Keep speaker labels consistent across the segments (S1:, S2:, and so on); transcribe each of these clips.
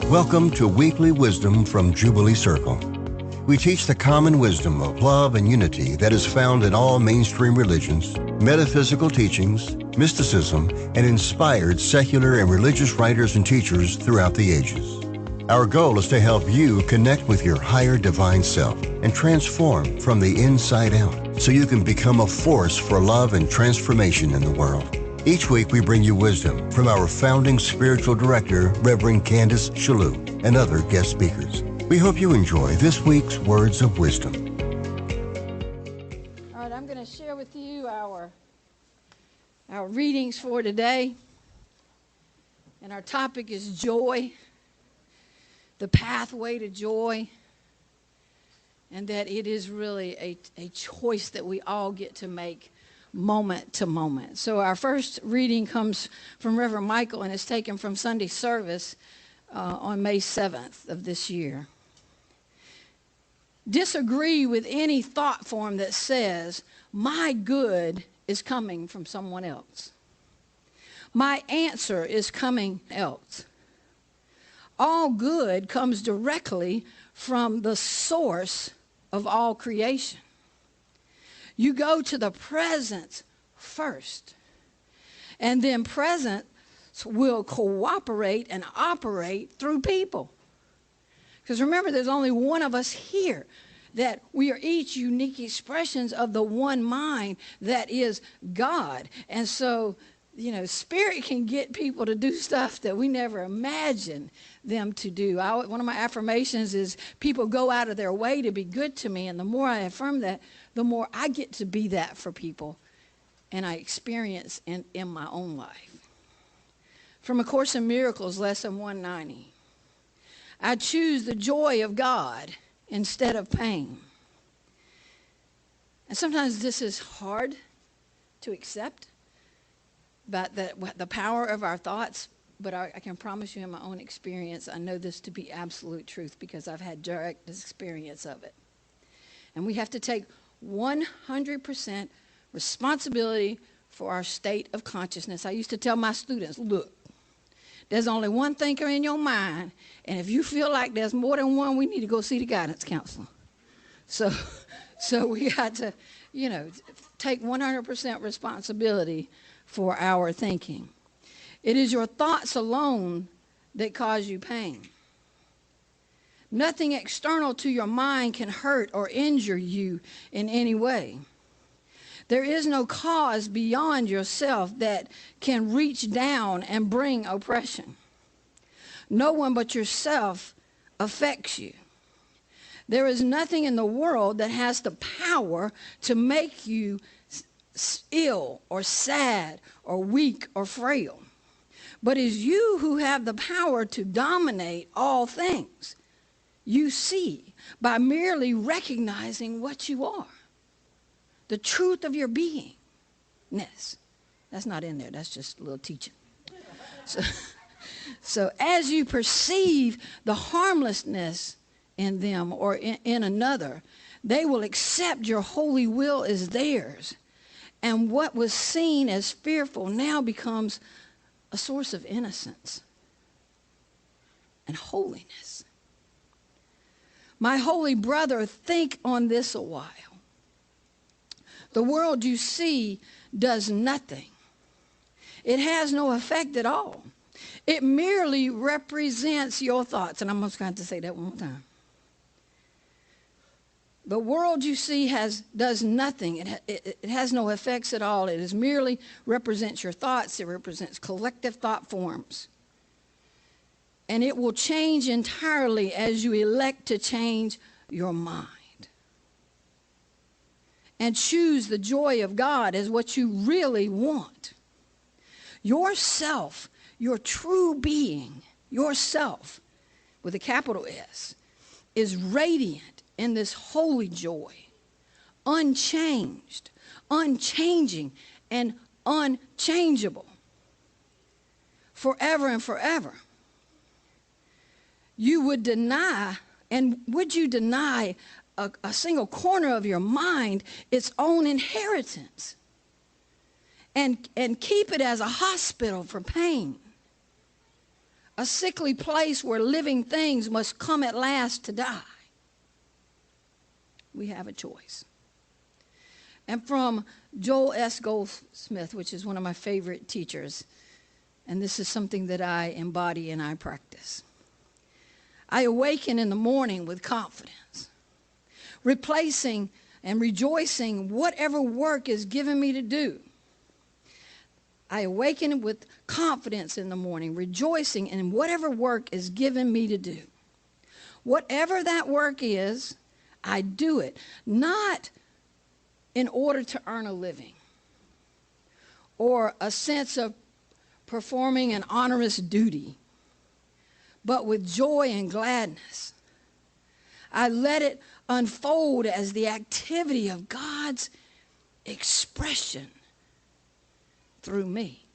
S1: Welcome to Weekly Wisdom from Jubilee Circle. We teach the common wisdom of love and unity that is found in all mainstream religions, metaphysical teachings, mysticism, and inspired secular and religious writers and teachers throughout the ages. Our goal is to help you connect with your higher divine self and transform from the inside out so you can become a force for love and transformation in the world. Each week we bring you wisdom from our founding spiritual director, Reverend Candace Shalhoub, and other guest speakers. We hope you enjoy this week's Words of Wisdom.
S2: All right, I'm going to share with you our readings for today. And our topic is joy, the pathway to joy, and that it is really a choice that we all get to make moment to moment. So our first reading comes from Reverend Michael, and it's taken from Sunday service on May 7th of this year. Disagree with any thought form that says, my good is coming from someone else. My answer is coming else. All good comes directly from the source of all creation. You go to the presence first, and then presence will cooperate and operate through people. Because remember, there's only one of us here, that we are each unique expressions of the one mind that is God. And so, spirit can get people to do stuff that we never imagined them to do. One of my affirmations is people go out of their way to be good to me, and the more I affirm that, the more I get to be that for people, and I experience in my own life. From A Course in Miracles, Lesson 190. I choose the joy of God instead of pain. And sometimes this is hard to accept, but the power of our thoughts, but I can promise you in my own experience, I know this to be absolute truth because I've had direct experience of it. And we have to take 100% responsibility for our state of consciousness. I used to tell my students, look, there's only one thinker in your mind, and if you feel like there's more than one, we need to go see the guidance counselor. So we got to, take 100% responsibility for our thinking. It is your thoughts alone that cause you pain. Nothing external to your mind can hurt or injure you in any way. There is no cause beyond yourself that can reach down and bring oppression. No one but yourself affects you. There is nothing in the world that has the power to make you ill or sad or weak or frail. But it is you who have the power to dominate all things. You see by merely recognizing what you are. The truth of your beingness. That's not in there. That's just a little teaching. So as you perceive the harmlessness in them or in another, they will accept your holy will as theirs. And what was seen as fearful now becomes a source of innocence and holiness. My holy brother, think on this a while. The world you see does nothing. It has no effect at all. It merely represents your thoughts. And I'm just going to say that one more time. The world you see does nothing. It has no effects at all. It is merely represents your thoughts. It represents collective thought forms. And it will change entirely as you elect to change your mind. And choose the joy of God as what you really want. Yourself, your true being, yourself, with a capital S, is radiant in this holy joy, unchanged, unchanging, and unchangeable, forever and forever. You would deny, and would you deny a single corner of your mind its own inheritance and keep it as a hospital for pain, a sickly place where living things must come at last to die. We have a choice. And from Joel S. Goldsmith, which is one of my favorite teachers, and this is something that I embody and I practice. I awaken in the morning with confidence, replacing and rejoicing whatever work is given me to do. I awaken with confidence in the morning, rejoicing in whatever work is given me to do. Whatever that work is, I do it, not in order to earn a living or a sense of performing an onerous duty, but with joy and gladness. I let it unfold as the activity of God's expression through me.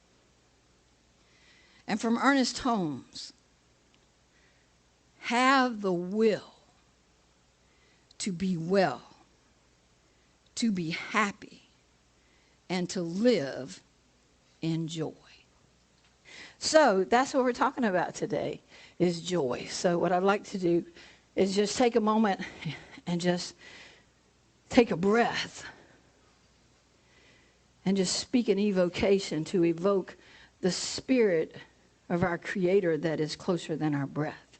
S2: And from Ernest Holmes, have the will to be well, to be happy, and to live in joy. So that's what we're talking about today, is joy. So what I'd like to do is just take a moment and just take a breath and just speak an evocation to evoke the spirit of our Creator that is closer than our breath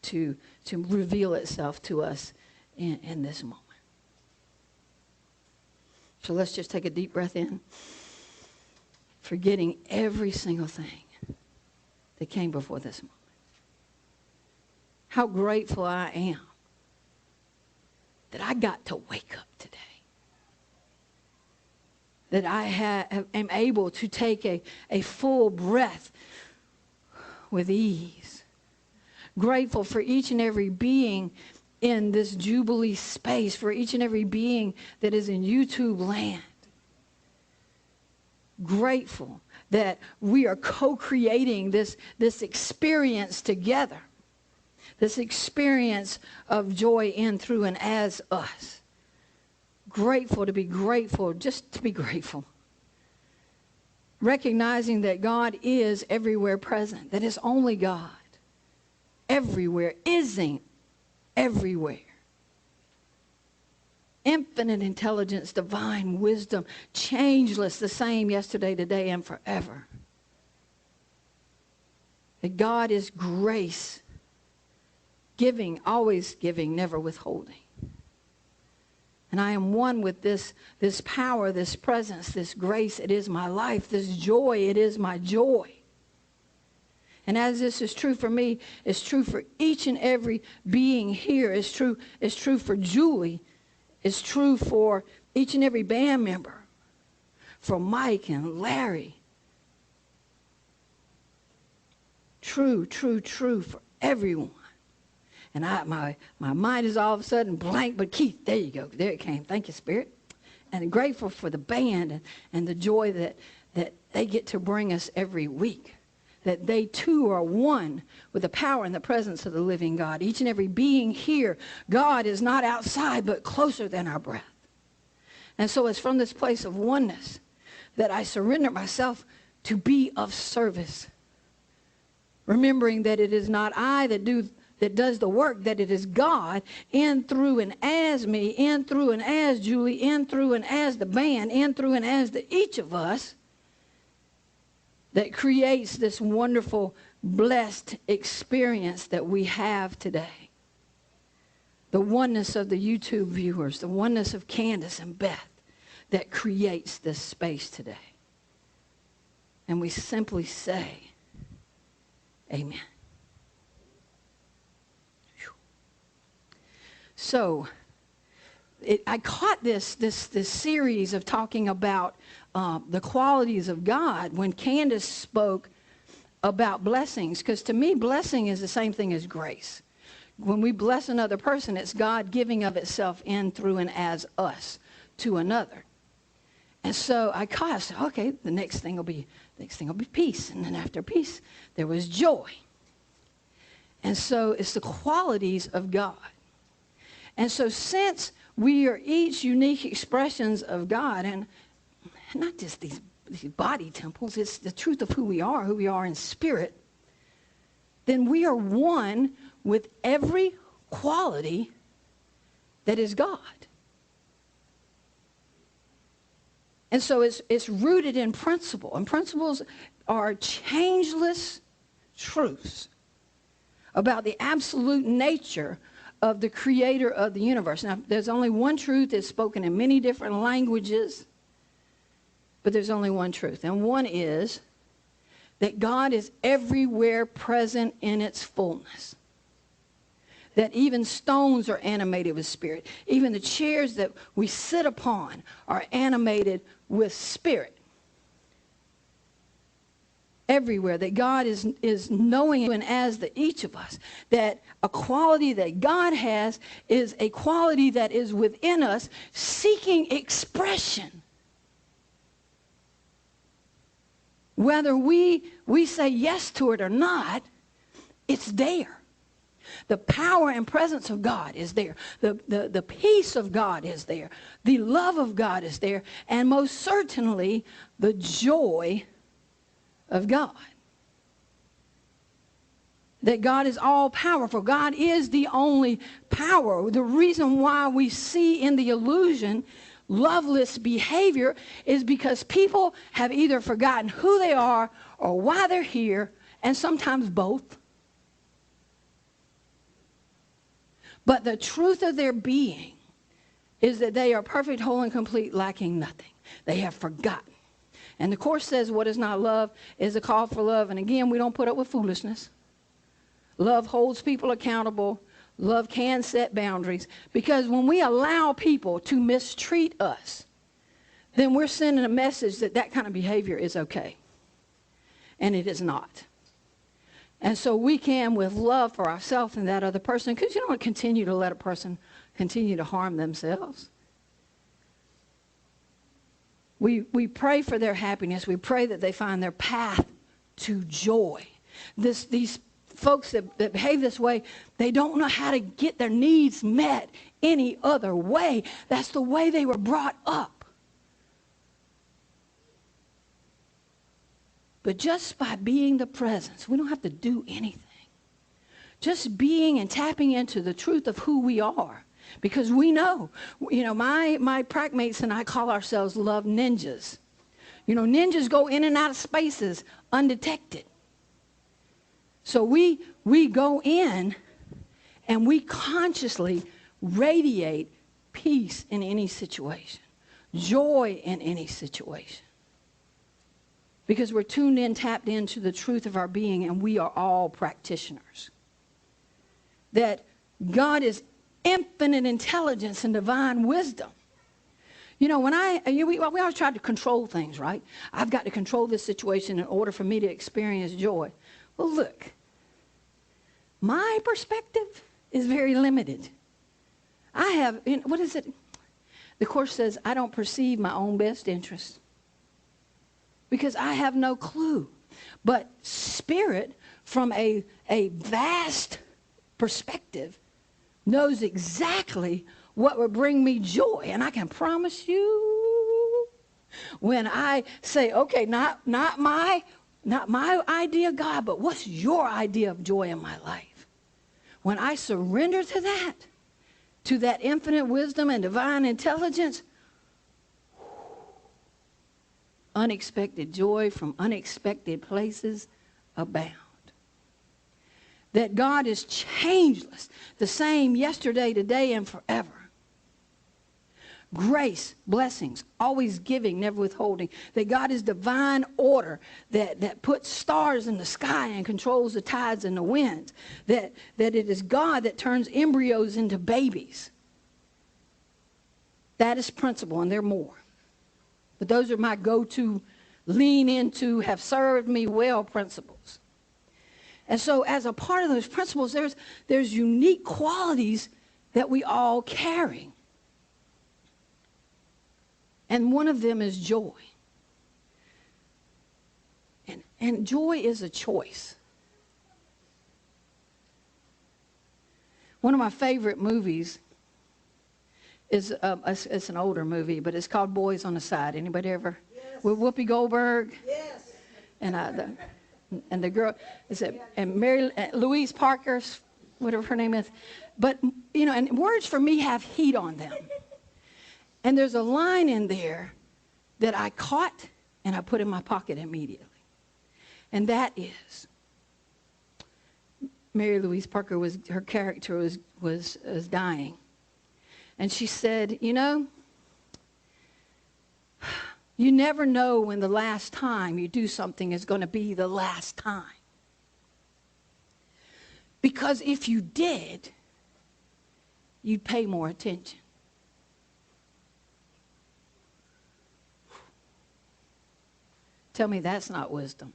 S2: to reveal itself to us in this moment. So let's just take a deep breath in, forgetting every single thing that came before this moment. How grateful I am that I got to wake up today. That I am able to take a full breath with ease. Grateful for each and every being in this Jubilee space, for each and every being that is in YouTube land. Grateful that we are co-creating this experience together. This experience of joy in, through, and as us. Grateful to be grateful, just to be grateful. Recognizing that God is everywhere present, that it's only God. Everywhere, isn't everywhere. Infinite intelligence, divine wisdom, changeless, the same yesterday, today, and forever. That God is grace, giving, always giving, never withholding. And I am one with this power, this presence, this grace. It is my life. This joy, it is my joy. And as this is true for me, it's true for each and every being here. It's true for Julie. It's true for each and every band member. For Mike and Larry. True for everyone. And my mind is all of a sudden blank, but Keith, there you go. There it came. Thank you, Spirit. And I'm grateful for the band and the joy that they get to bring us every week. That they too are one with the power and the presence of the living God. Each and every being here, God is not outside, but closer than our breath. And so it's from this place of oneness that I surrender myself to be of service. Remembering that it is not I that does the work, that it is God in, through, and as me, in, through, and as Julie, in, through, and as the band, in, through, and as each of us, that creates this wonderful, blessed experience that we have today. The oneness of the YouTube viewers, the oneness of Candace and Beth that creates this space today. And we simply say, amen. So, I caught this series of talking about the qualities of God when Candace spoke about blessings. Because to me, blessing is the same thing as grace. When we bless another person, it's God giving of itself in, through, and as us to another. And so I said, okay, the next thing will be peace. And then after peace, there was joy. And so it's the qualities of God. And so since we are each unique expressions of God, and not just these body temples, it's the truth of who we are in spirit. then we are one with every quality that is God. And so it's rooted in principle. And principles are changeless truths about the absolute nature of the creator of the universe. Now, there's only one truth that's spoken in many different languages, but there's only one truth. And one is that God is everywhere present in its fullness. That even stones are animated with spirit. Even the chairs that we sit upon are animated with spirit. Everywhere. That God is knowing and as each of us. That a quality that God has is a quality that is within us seeking expression. Whether we say yes to it or not, it's there. The power and presence of God is there. The peace of God is there. The love of God is there. And most certainly, the joy of God. That God is all powerful. God is the only power. The reason why we see in the illusion loveless behavior is because people have either forgotten who they are or why they're here, and sometimes both. But the truth of their being is that they are perfect, whole, and complete, lacking nothing. They have forgotten. And the Course says what is not love is a call for love. And again, we don't put up with foolishness. Love holds people accountable. Love can set boundaries. Because when we allow people to mistreat us, then we're sending a message that that kind of behavior is okay. And it is not. And so we can, with love for ourselves and that other person, because you don't want to continue to let a person continue to harm themselves. We pray for their happiness. We pray that they find their path to joy. These folks that behave this way, they don't know how to get their needs met any other way. That's the way they were brought up. But just by being the presence, we don't have to do anything. Just being and tapping into the truth of who we are. Because we know, my prac mates and I call ourselves love ninjas. Ninjas go in and out of spaces undetected. So we go in and we consciously radiate peace in any situation, joy in any situation. Because we're tuned in, tapped into the truth of our being, and we are all practitioners. That God is infinite intelligence and divine wisdom. We always try to control things, right? I've got to control this situation in order for me to experience joy. Well, look, my perspective is very limited. I have, what is it? The Course says, I don't perceive my own best interest. Because I have no clue. But Spirit, from a vast perspective, knows exactly what will bring me joy. And I can promise you, when I say, okay, not my idea of God, but what's your idea of joy in my life? When I surrender to that infinite wisdom and divine intelligence, unexpected joy from unexpected places abound. That God is changeless, the same yesterday, today, and forever. Grace, blessings, always giving, never withholding. That God is divine order that puts stars in the sky and controls the tides and the winds. That it is God that turns embryos into babies. That is principle, and there are more. But those are my go-to, lean into, have served me well principles. And so as a part of those principles, there's unique qualities that we all carry. And one of them is joy. And joy is a choice. One of my favorite movies is it's an older movie, but it's called Boys on the Side. Anybody ever?
S3: Yes.
S2: With Whoopi Goldberg?
S3: Yes.
S2: And And the girl is it, and Mary Louise Parker, whatever her name is. But, you know, and words for me have heat on them. And there's a line in there that I caught and I put in my pocket immediately. And that is, Mary Louise Parker her character was dying. And she said, you know, you never know when the last time you do something is going to be the last time. Because if you did, you'd pay more attention. Tell me that's not wisdom.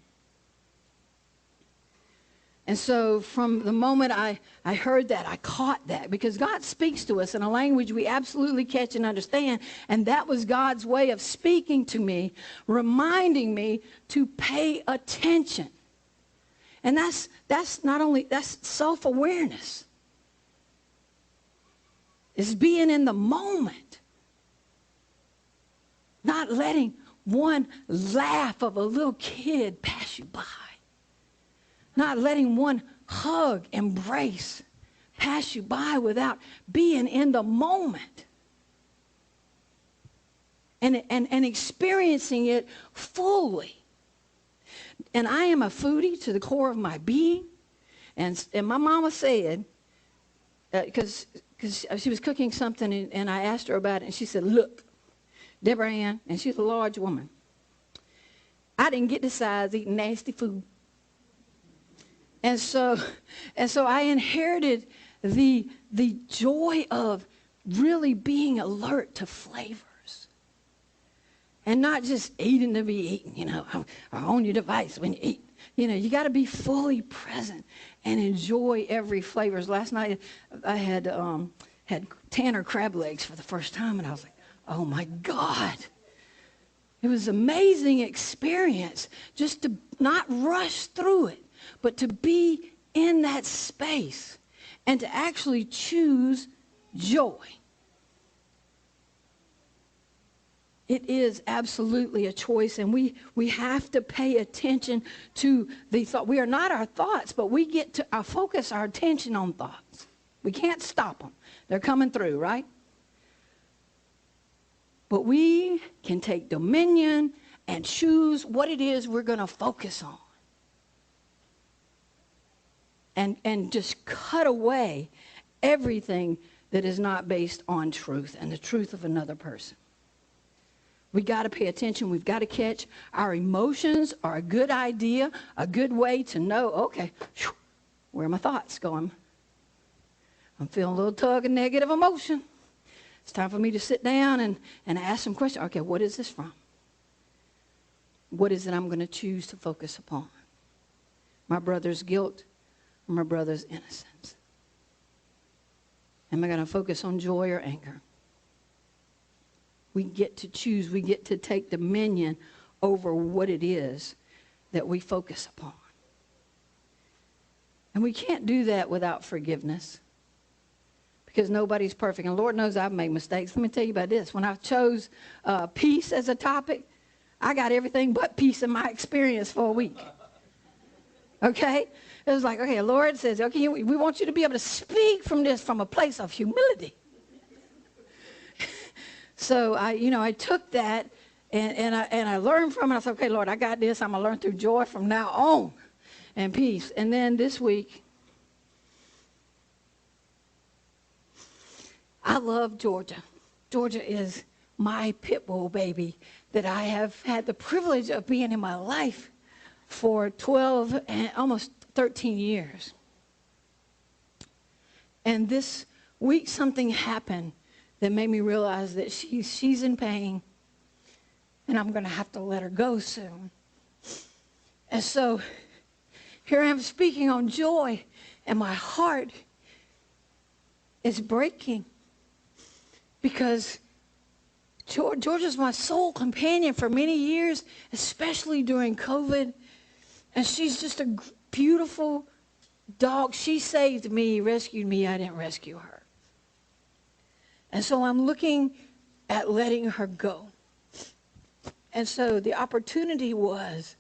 S2: And so from the moment I heard that, I caught that, because God speaks to us in a language we absolutely catch and understand. And that was God's way of speaking to me, reminding me to pay attention. And that's not only, that's self-awareness. It's being in the moment. Not letting one laugh of a little kid pass you by. Not letting one hug, embrace, pass you by without being in the moment. And experiencing it fully. And I am a foodie to the core of my being. And my mama said, because she was cooking something, and I asked her about it, and she said, look, Deborah Ann, and she's a large woman, I didn't get this size eating nasty food. And so I inherited the joy of really being alert to flavors. And not just eating to be eaten, you know, or on your device when you eat. You know, you got to be fully present and enjoy every flavors. Last night I had Tanner crab legs for the first time, and I was like, oh my God. It was an amazing experience just to not rush through it, but to be in that space and to actually choose joy. It is absolutely a choice, and we have to pay attention to the thought. We are not our thoughts, but we get to focus our attention on thoughts. We can't stop them. They're coming through, right? But we can take dominion and choose what it is we're going to focus on. And just cut away everything that is not based on truth and the truth of another person. We got to pay attention. We've got to catch our emotions are a good idea, a good way to know, okay, where are my thoughts going? I'm feeling a little tug of negative emotion. It's time for me to sit down and ask some questions. Okay, what is this from? What is it I'm going to choose to focus upon? My brother's guilt or my brother's innocence? Am I going to focus on joy or anger? We get to choose. We get to take dominion over what it is that we focus upon. And we can't do that without forgiveness, because nobody's perfect. And Lord knows I've made mistakes. Let me tell you about this. When I chose peace as a topic, I got everything but peace in my experience for a week. Okay? It was like, okay, the Lord says, okay, we want you to be able to speak from this from a place of humility. So I took that and I learned from it. I said, okay, Lord, I got this. I'm going to learn through joy from now on and peace. And then this week, I love Georgia. Georgia is my pit bull baby that I have had the privilege of being in my life for 12 and almost 13 years. And this week something happened that made me realize that she's in pain, and I'm going to have to let her go soon. And so here I am speaking on joy, and my heart is breaking because Georgia's my soul companion for many years, especially during COVID, and she's just a beautiful dog. She saved me, rescued me. I didn't rescue her. And so I'm looking at letting her go. And so the opportunity was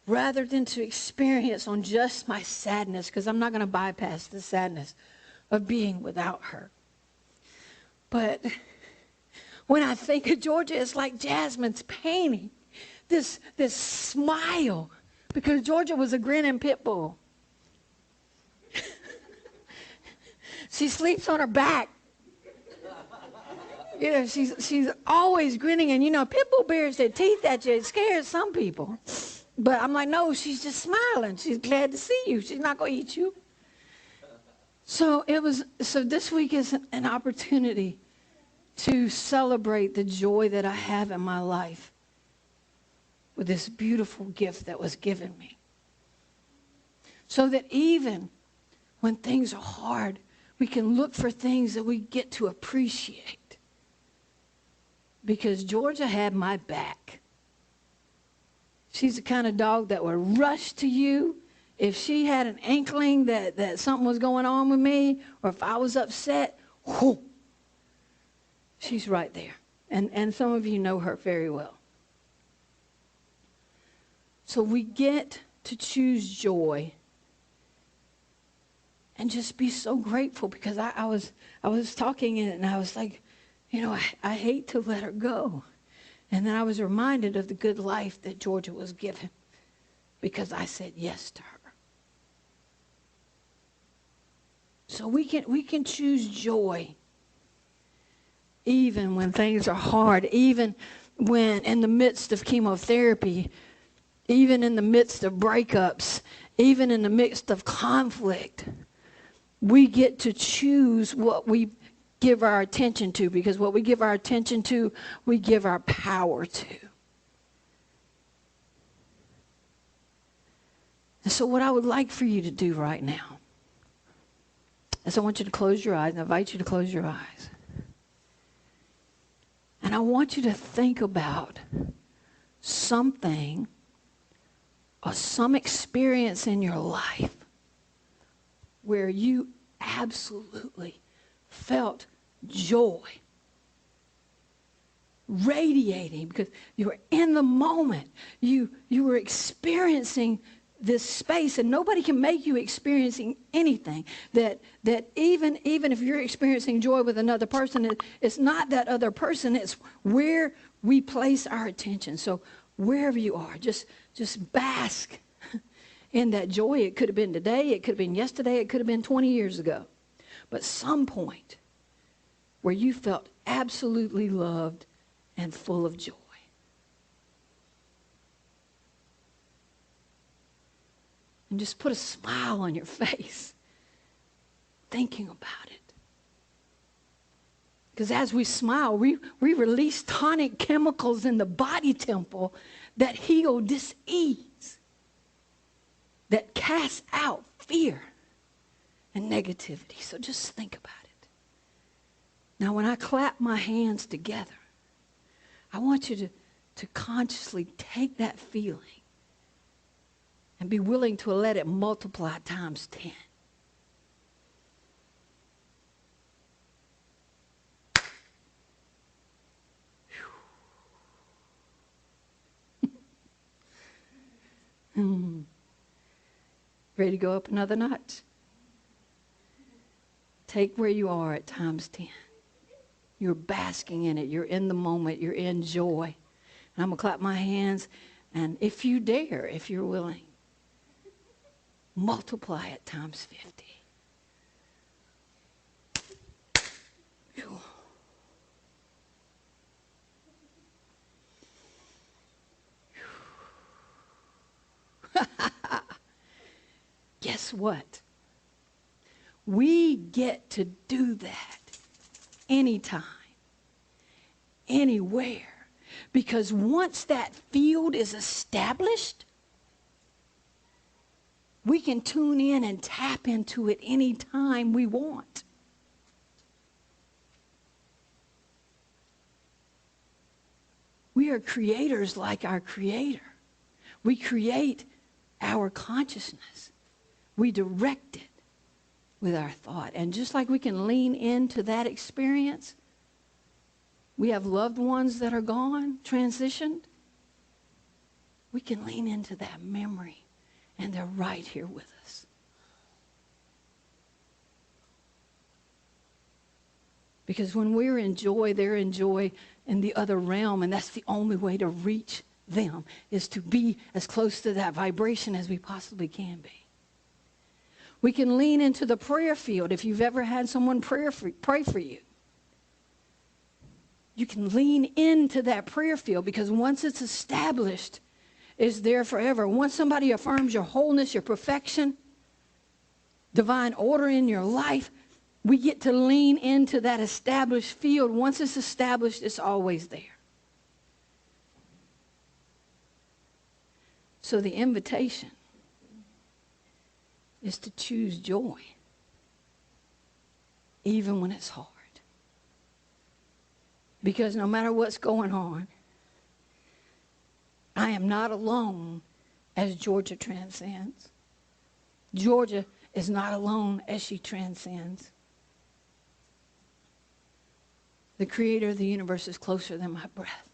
S2: rather than to experience on just my sadness, because I'm not going to bypass the sadness of being without her. But when I think of Georgia, it's like Jasmine's painting this smile, because Georgia was a grinning pit bull. She sleeps on her back. You know, she's always grinning, and you know, pit bull bares their teeth at you. It scares some people. But I'm like, no, she's just smiling. She's glad to see you. She's not going to eat you. So this week is an opportunity to celebrate the joy that I have in my life with this beautiful gift that was given me. So that even when things are hard, we can look for things that we get to appreciate. Because Georgia had my back. She's the kind of dog that would rush to you if she had an inkling that something was going on with me, or if I was upset. Whoo, she's right there. And some of you know her very well. So we get to choose joy and just be so grateful, because I was talking and I was like, you know, I hate to let her go. And then I was reminded of the good life that Georgia was given because I said yes to her. So we can choose joy even when things are hard, even when in the midst of chemotherapy, even in the midst of breakups, even in the midst of conflict. We get to choose what we give our attention to, because what we give our attention to, we give our power to. And so what I would like for you to do right now is I want you to close your eyes, and I invite you to close your eyes. And I want you to think about something or some experience in your life where you absolutely felt joy radiating, because you were in the moment. You were experiencing this space, and nobody can make you experiencing anything. That even if you're experiencing joy with another person, it's not that other person, it's where we place our attention. So wherever you are, just bask in that joy. It could have been today, it could have been yesterday, it could have been 20 years ago. But some point where you felt absolutely loved and full of joy. And just put a smile on your face thinking about it. Because as we smile, we release tonic chemicals in the body temple that heal dis-ease, that cast out fear and negativity. So just think about it. Now, when I clap my hands together, I want you to consciously take that feeling and be willing to let it multiply times 10. Ready to go up another notch? Take where you are at times 10. You're basking in it. You're in the moment. You're in joy. And I'm going to clap my hands. And if you dare, if you're willing, multiply it times 50. Guess what? We get to do that anytime, anywhere. Because once that field is established, we can tune in and tap into it anytime we want. We are creators like our Creator. We create our consciousness. We direct it with our thought. And just like we can lean into that experience, we have loved ones that are gone, transitioned. we can lean into that memory, and they're right here with us. Because when we're in joy, they're in joy in the other realm, and that's the only way to reach them, is to be as close to that vibration as we possibly can be. We can lean into the prayer field. If you've ever had someone pray for you, you can lean into that prayer field, because once it's established, it's there forever. Once somebody affirms your wholeness, your perfection, divine order in your life, we get to lean into that established field. Once it's established, it's always there. So the invitation is to choose joy, even when it's hard. Because no matter what's going on, I am not alone as Georgia transcends. Georgia is not alone as she transcends. The creator of the universe is closer than my breath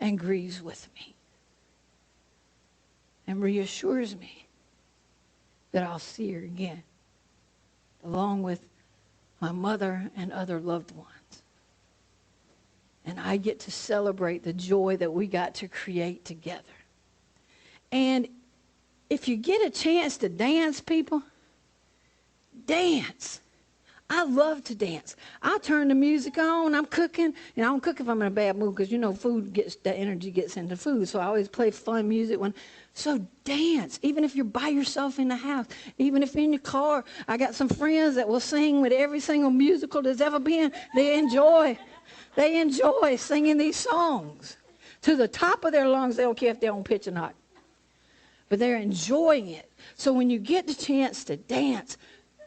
S2: and grieves with me and reassures me that I'll see her again, along with my mother and other loved ones. And I get to celebrate the joy that we got to create together. And if you get a chance to dance, people, dance. I love to dance. I'll turn the music on. I'm cooking. I don't cook if I'm in a bad mood, because the energy gets into food. So I always play fun music. So dance. Even if you're by yourself in the house. Even if you're in your car. I got some friends that will sing with every single musical there's ever been. They enjoy singing these songs to the top of their lungs. They don't care if they're on pitch or not. But they're enjoying it. So when you get the chance to dance,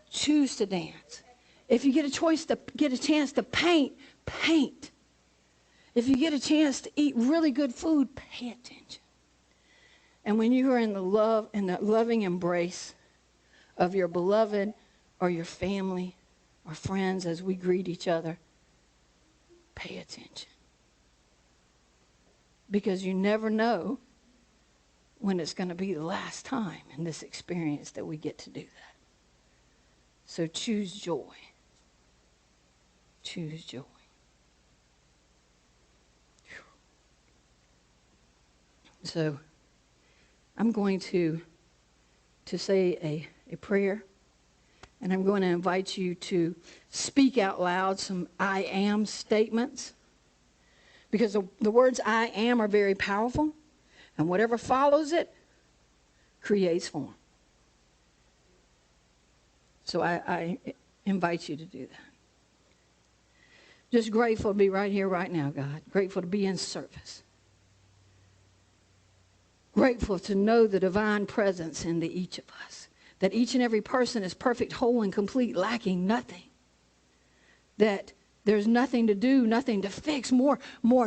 S2: choose to dance. If you get a chance to paint, paint. If you get a chance to eat really good food, pay attention. And when you are in the loving embrace of your beloved or your family or friends as we greet each other, pay attention. Because you never know when it's going to be the last time in this experience that we get to do that. So choose joy. Choose joy. So I'm going to say a prayer, and I'm going to invite you to speak out loud some I am statements, because the words I am are very powerful, and whatever follows it creates form. So I invite you to do that. Just grateful to be right here, right now, God. Grateful to be in service. Grateful to know the divine presence in each of us. That each and every person is perfect, whole, and complete, lacking nothing. That there's nothing to do, nothing to fix, more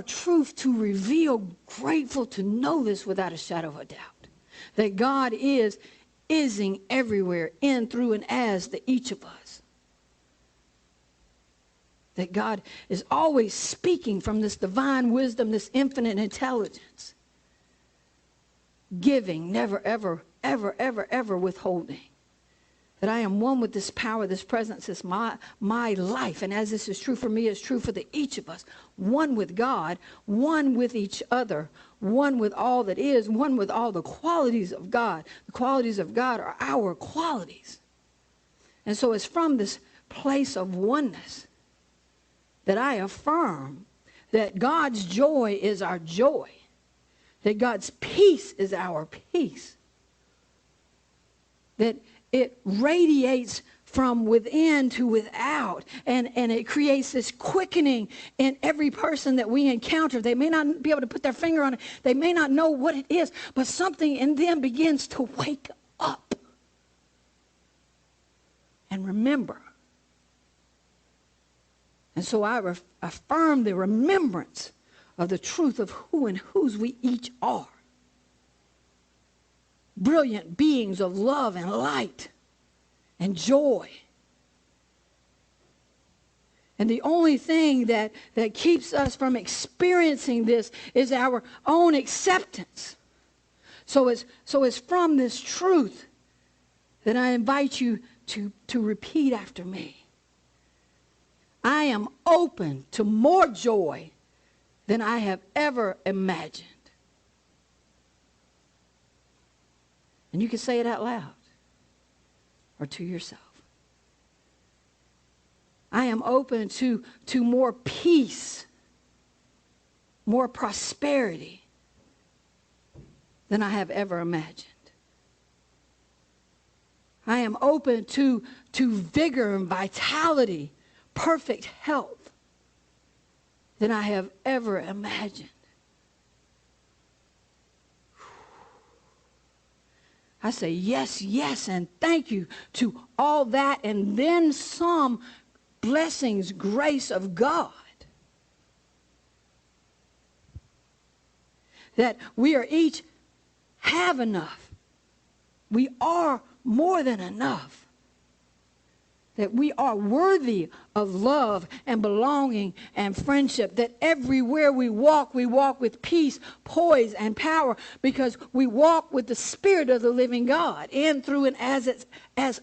S2: truth to reveal. Grateful to know this without a shadow of a doubt. That God ising everywhere, in, through, and as each of us. That God is always speaking from this divine wisdom, this infinite intelligence. Giving, never, ever, ever, ever, ever withholding. That I am one with this power, this presence, is my life. And as this is true for me, it's true for each of us. One with God, one with each other, one with all that is, one with all the qualities of God. The qualities of God are our qualities. And so it's from this place of oneness that I affirm that God's joy is our joy. That God's peace is our peace. That it radiates from within to without. And it creates this quickening in every person that we encounter. They may not be able to put their finger on it. They may not know what it is. But something in them begins to wake up. And remember. And so I affirm the remembrance of the truth of who and whose we each are. Brilliant beings of love and light and joy. And the only thing that keeps us from experiencing this is our own acceptance So it's from this truth that I invite you to repeat after me. I am open to more joy than I have ever imagined. And you can say it out loud or to yourself. I am open to more peace, more prosperity than I have ever imagined. I am open to vigor and vitality, perfect health than I have ever imagined. I say yes, yes, and thank you to all that and then some blessings, grace of God. That we are each have enough. We are more than enough. That we are worthy of love and belonging and friendship. That everywhere we walk with peace, poise, and power, because we walk with the Spirit of the living God in, through, and as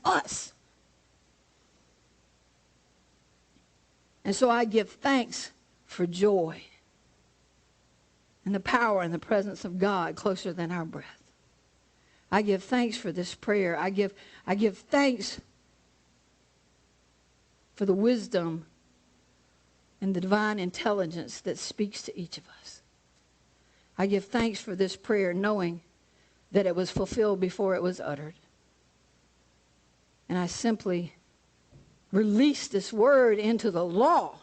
S2: us. And so I give thanks for joy and the power and the presence of God closer than our breath. I give thanks for this prayer. I give thanks for the wisdom and the divine intelligence that speaks to each of us. I give thanks for this prayer, knowing that it was fulfilled before it was uttered. And I simply release this word into the law.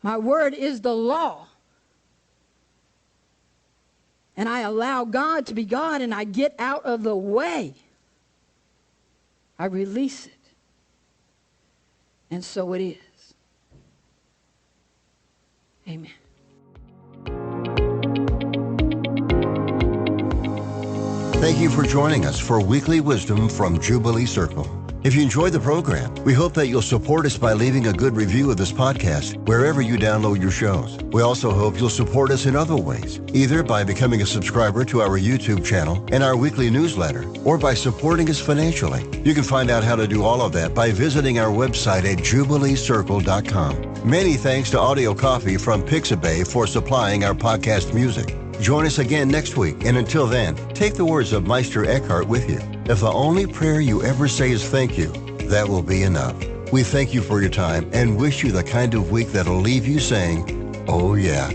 S2: My word is the law. And I allow God to be God, and I get out of the way. I release it. And so it is. Amen.
S1: Thank you for joining us for Weekly Wisdom from Jubilee Circle. If you enjoyed the program, we hope that you'll support us by leaving a good review of this podcast wherever you download your shows. We also hope you'll support us in other ways, either by becoming a subscriber to our YouTube channel and our weekly newsletter, or by supporting us financially. You can find out how to do all of that by visiting our website at jubileecircle.com. Many thanks to Audio Coffee from Pixabay for supplying our podcast music. Join us again next week, and until then, take the words of Meister Eckhart with you. If the only prayer you ever say is thank you, that will be enough. We thank you for your time and wish you the kind of week that'll leave you saying, oh yeah.